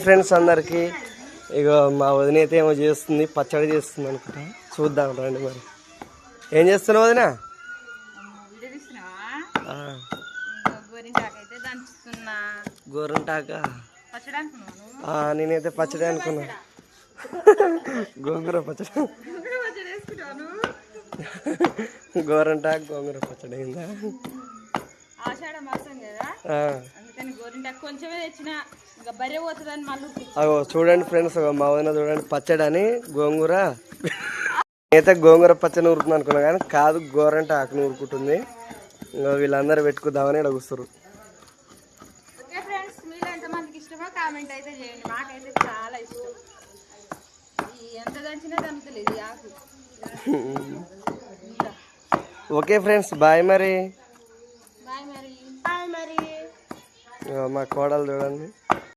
Friends అందరికి ఇగో మా వదిన అయితే ఏమో చేస్తుంది, పచ్చడి చేస్తుంది అనుకుంటా. చూద్దాం రండి. మరి ఏం చేస్తున్నావు వదిన? గోరంటాక నేనైతే పచ్చడి అనుకున్నా. గోంగూర పచ్చడి. గోరంటాకు గోంగూర పచ్చడి అయిందా? అగో చూడండి ఫ్రెండ్స్, మా వదిన చూడండి పచ్చడి అని గోంగూర. నేనైతే గోంగూర పచ్చడి నూరుతుంది అనుకున్నా కానీ కాదు, గోరంట ఆకు నూరుకుంటుంది. ఇంకా వీళ్ళందరూ పెట్టుకుందామని ఇక్కడ కూర్చున్నారు. ఓకే ఫ్రెండ్స్, బాయ్ మరి. మా కోడలు చూడండి.